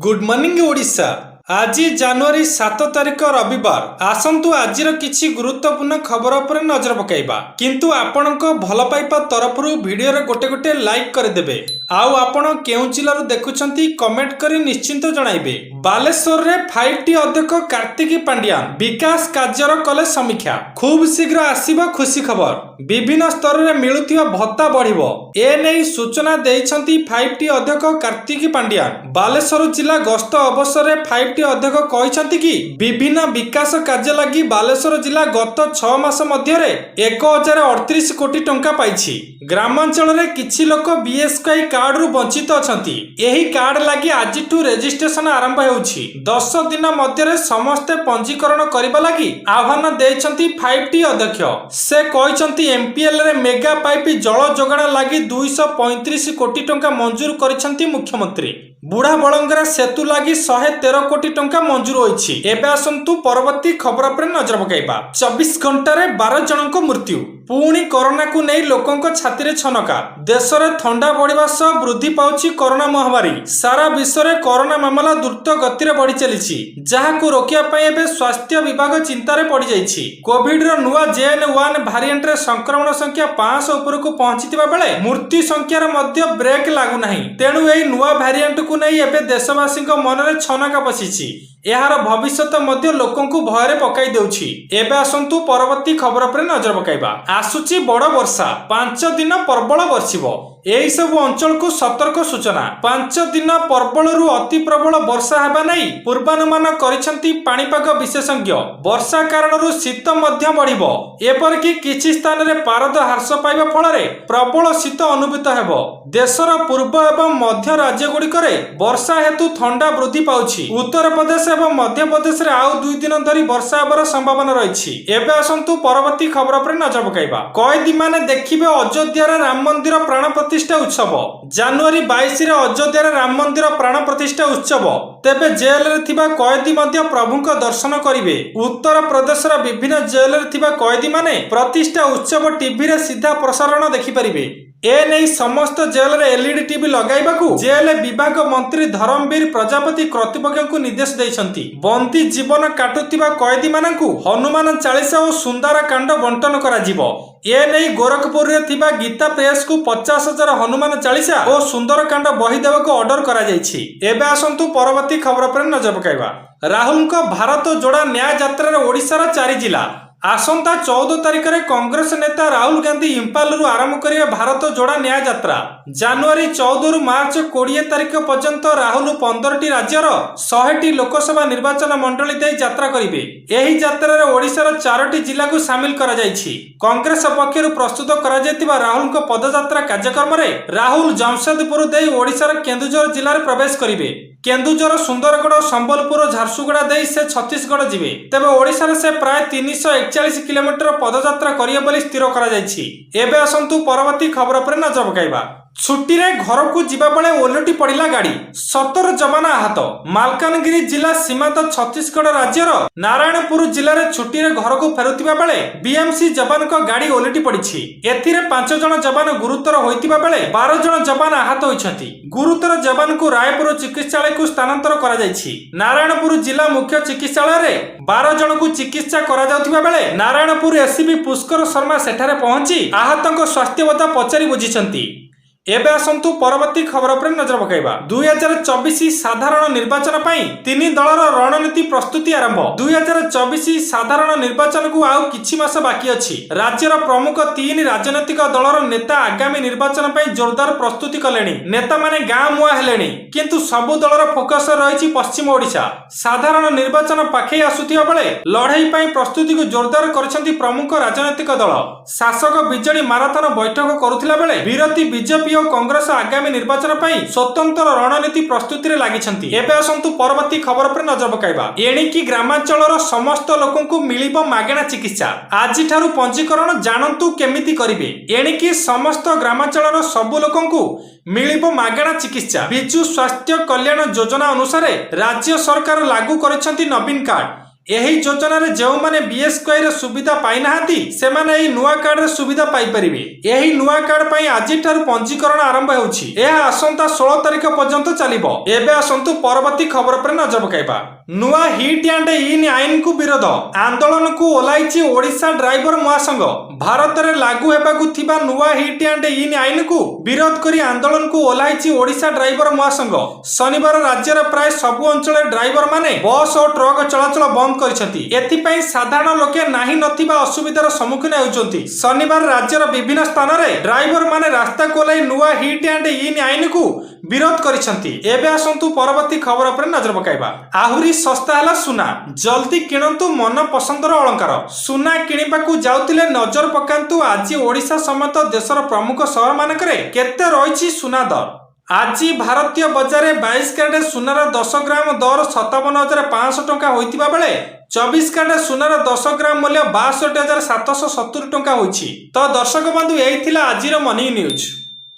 Good morning Odisha. आज जनवरी 7 तारिख रविवार। आसंतु आजिर किछि गुरुत्वपूर्ण खबर पर नजर पकाइबा, किंतु आपणक भल पाइबा तरफरु वीडियो रे गोटे गोटे लाइक करदेबे। आउ आपण केउ जिल्लारु देखुछंती कमेंट करी निश्चिंत जणाइबे। बालेश्वर रे 5T अध्यक्ष कार्तिकी पांड्यान विकास कार्यर कले समीक्षा। खूब शीघ्र आसीबा खुशी खबर। विभिन्न स्तर रे मिलुथिबा भत्ता बढ़िबो, ए नै सूचना देइछंती 5T अध्यक्ष कार्तिकी पांड्यान। बालेश्वर जिला गस्त अवसर रे 5T अध्यक्ष कहते कि विभिन्न विकास कार्य लगी बालेश्वर जिला गत 6 मास मध्य 1038 कोटी टंका पाइछि। ग्रामांचल रे किछि लोक बीएसकेवाई कार्ड रु वंचित अछंती। एही कार्ड लगी आजिठु रजिस्ट्रेशन आरंभ हेउछि। 10 दिन मध्य समस्ते पंजीकरण करबा लगी आह्वान देइछंती 5T अध्यक्ष। से कहछंती एमपीएल रे मेगा पाइप जल जोगाण लगी 235 कोटी टंका मंजूर करिछंती मुख्यमंत्री। बुढ़ा बलंगरा सेतु लगी 113 कोटी टंका मंजूर होइछि। एबे आसंतु परवर्ती खबर पर नजर पकाइबा। 24 घंटा रे 12 जनक मृत्यु। पुणी कोरोना को नहीं लोकंक छाती रे छनका। देश में ठंडा बढ़िबा सह वृद्धि पाउछि कोरोना महामारी। सारा विश्व में कोरोना मामला द्रुत गति रे बढ़ी चलिछि, जहाकु रोकिया पई एबे स्वास्थ्य विभाग चिंता रे पड़ी जाइछि। कोविड रो नुवा JN1 भारिएंट रे संक्रमण संख्या 500 उपरकु पहुंचितिबा बेले मृत्यु संख्या रे मध्य ब्रेक लागु नाही। तेणु एई नुवा भारिएंट को नहीं एबे देशवासी मन रे छनका बसिछि। एहार भविष्यत मध्य लोकंकु भयरे पकाई देउछि। एबे आसंतु परवर्ती खबर पर नजर पकाइबा। आसुची बड़ वर्षा, 5 दिन प्रबल वर्षिबो। एही सब अंचल को सतर्क सूचना। 5 दिन प्रबल रु अति प्रबल वर्षा हेबा नहीं पूर्वानुमान करिसंती पाणीपाग विशेषज्ञ। वर्षा कारण शीत मध्य बढ़िबो। एपरकि किछि स्थान रे पारद ह्रास पाइबा फଳରେ प्रबल शीत अनुभूत हेबो। देशर पूर्व एवं मध्य राज्य गुड़िकरे वर्षा हेतु ठंडा वृद्धि पाउछि। उत्तर प्रदेश एवं मध्य प्रदेश रे आउ 2 दिन धरी वर्षा हेबार संभावना रहिछि। एबे आसंतु परवर्ती खबर पर नजर पकाइबा। कैदी माने देखिबे अयोध्या रे राम मंदिर प्राण प्रतिष्ठा उत्सव। जनवरी 22 रे अयोध्या रे राम मंदिर प्राण प्रतिष्ठा उत्सव। तेबे जेल रे थिबा कैदी मध्य प्रभुक दर्शन करिवे। उत्तर प्रदेश रा विभिन्न जेल रे थिबा कैदी माने प्रतिष्ठा उत्सव टीवी रे सीधा प्रसारण देखि परिबे। ए नहीं समस्त जेल रे एलईडी टीवी लगाइबाकू जेल विभाग मंत्री धर्मवीर प्रजापति कर्तृपक्ष को निर्देश देइछंती। बंदी जीवन काटुतिबा कैदी मानकू हनुमान चालीसा और सुंदर कांड बंटन करा जिवो। ए नहीं गोरखपुर रे थिबा गीता प्रेस को 50,000 हनुमान चालीसा और सुंदर कांड बही देबाकू ऑर्डर करा जाइछि। एबे आसंतु परवर्ती खबर पर नजर पकाइबा। राहुल को भारत जोड़ा न्याय यात्रा रे ओडिसा रा 4 जिला। आसंता 14 तारिख रे कांग्रेस नेता राहुल गांधी इंफाल रु आरंभ करिवे भारत जोड़ा न्याय यात्रा। जनवरी 14 रु मार्च 20 तारिख पर्यंत राहुल 15टी राज्यर 100टी लोकसभा निर्वाचन मंडली दे यात्रा करिवे। एही यात्रा रे ओडिसा रो 4टी जिला को शामिल करा जाइछि। कांग्रेस पक्षरु प्रस्तुत करा जायतिबा राहुल को पदयात्रा कार्यक्रम रे राहुल जमशेदपुर दे ओडिसा रो केन्दुझर जिल्ला रे प्रवेश करिवे। केन्दुझर सुंदरगढ़ संबलपुर झारसुगुड़ा दे से छत्तीसगढ़ जिवे। तेबे ओडिसा रे से प्राय 341 किलोमीटर पदयात्रा करिए बोली स्थिर करा जायछि। एबे आसंतु परवर्ती खबर पर नजर पकाइबा। छुट्टी रे घर को जीवा बेले ओलटी पड़िला गाड़ी, 17 जवान आहत। मालकानगिरी जिला सीमांत छत्तीसगढ़ राज्यर नारायणपुर जिले में छुट्टी रे घर को फेरुतिबा बेले बीएमसी जवान को गाड़ी ओलटी पड़िछि। एथिरे 5 जन जवान गुरुतर होइतिबा बेले 12 जन जवान आहत होइछंती। गुरुतर जवान को रायपुर चिकित्सालय को स्थानांतर करा जाइछि। नारायणपुर जिला मुख्य चिकित्सालय रे 12 जन को चिकित्सा करा जाउतिबा बेले नारायणपुर एसपी पुष्कर शर्मा सेठारे पहुंची आहतक स्वास्थ्यवता पचारि बुझिछंती। एबे आसंतु परवर्ती खबर पर नजर पकाइबा। 2024 साधारण निर्वाचन पई 3 दलर रणनीति प्रस्तुति आरंभ। 2024 साधारण निर्वाचन को आउ किछि मास बाकी अछि। राज्यर प्रमुख 3 राजनैतिक दलर नेता आगामी निर्वाचन पई जोरदार प्रस्तुति कलेनी। नेता माने गां मुआ हेलेनी, किंतु सबु दलर फोकस रहिछि पश्चिम ओडिशा। साधारण निर्वाचन पाखे आसुथिबा बेले लढाई पई प्रस्तुति को जोरदार करछंती प्रमुख राजनैतिक दल। शासक बिजेडी माराथन बैठक करुथिला बेले विरोधी बीजेपी कांग्रेस आगामी निर्वाचन पई स्वतंत्र रणनीति प्रस्तुति रे लागिछंती। एबे आसंतु परवर्ती खबर पर नजर पकाइबा। एणिकी ग्रामांचलर समस्त लोकंकु मिलिबो मागेणा चिकित्सा। आजि ठारू पंजीकरण जानंतु केमिति करिवे। एणिकी समस्त ग्रामांचलर सबु लोकंकु मिलिबो मागेणा चिकित्सा। बिजु स्वास्थ्य कल्याण योजना अनुसार राज्य सरकार लागू करिसंती नवीन कार्ड। ଏହି ଯୋଜନାରେ ଯେଉଁମାନେ ବିଏସ୍କେୱାଇର ସୁବିଧା ପାଇନାହାନ୍ତି ସେମାନେ ଏହି ନୂଆ କାର୍ଡର ସୁବିଧା ପାଇପାରିବେ। ଏହି ନୂଆ କାର୍ଡ ପାଇଁ ଆଜିଠାରୁ ପଞ୍ଜୀକରଣ ଆରମ୍ଭ ହେଉଛି। ଏହା ଆସନ୍ତା 16 ତାରିଖ ପର୍ଯ୍ୟନ୍ତ ଚାଲିବ। ଏବେ ଆସନ୍ତୁ ପରବର୍ତ୍ତୀ ଖବର ଉପରେ ନଜର ପକାଇବା। ନୂଆ ହିଟ୍ ଆଣ୍ଡ ଇନ୍ ଆଇନକୁ ବିରୋଧ ଆନ୍ଦୋଳନକୁ ଓହ୍ଲାଇଛି ଓଡ଼ିଶା ଡ୍ରାଇଭର ମହାସଂଘ। ଭାରତରେ ଲାଗୁ ହେବାକୁ ଥିବା ନୂଆ ହିଟ୍ ଆଣ୍ଡ ଇନ୍ ଆଇନକୁ ବିରୋଧ କରି ଆନ୍ଦୋଳନକୁ ଓହ୍ଲାଇଛି ଓଡ଼ିଶା ଡ୍ରାଇଭର ମହାସଂଘ। ଶନିବାର ରାଜ୍ୟର ପ୍ରାୟ ସବୁ ଅଞ୍ଚଳରେ ଡ୍ରାଇଭର ମାନେ ବସ୍ ଓ ଟ୍ରକ୍ ଚଳାଚଳ ବନ୍ଦ କରିଛନ୍ତି। ଏଥିପାଇଁ ସାଧାରଣ ଲୋକେ ନାହିଁ ନଥିବା ଅସୁବିଧାର ସମ୍ମୁଖୀନ ହେଉଛନ୍ତି। ଶନିବାର ରାଜ୍ୟର ବିଭିନ୍ନ ସ୍ଥାନରେ ଡ୍ରାଇଭର ମାନେ ରାସ୍ତାକୁ ଓହ୍ଲାଇ ନୂଆ ହିଟ୍ ଆଣ୍ଡ ଇନ୍ ଆଇନକୁ ବିରୋଧ କରିଛନ୍ତି। ଏବେ ଆସନ୍ତୁ ପରବର୍ତ୍ତୀ ଖବର ଉପରେ ନଜର ପକାଇବା। ଆହୁରି ଶସ୍ତା ହେଲା ସୁନା, ଜଲ୍ଦି କିଣନ୍ତୁ ମନ ପସନ୍ଦର ଅଳଙ୍କାର। ସୁନା କିଣିବାକୁ ଯାଉଥିଲେ ନଜର ପକାନ୍ତୁ ଆଜି ଓଡ଼ିଶା ସମେତ ଦେଶର ପ୍ରମୁଖ ସହର ମାନଙ୍କରେ କେତେ ରହିଛି ସୁନା ଦର। ଆଜି ଭାରତୀୟ ବଜାରରେ 22 କ୍ୟାରେଟ ସୁନାର 10 ଗ୍ରାମ ଦର 57,500 ଟଙ୍କା ହୋଇଥିବା ବେଳେ 24 କ୍ୟାରେଟ ସୁନାର 10 ଗ୍ରାମ ମୂଲ୍ୟ 62,770 ଟଙ୍କା ହୋଇଛି। ତ ଦର୍ଶକ ବନ୍ଧୁ, ଏହି ଥିଲା ଆଜିର ମର୍ଣ୍ଣିଂ ନ୍ୟୁଜ୍।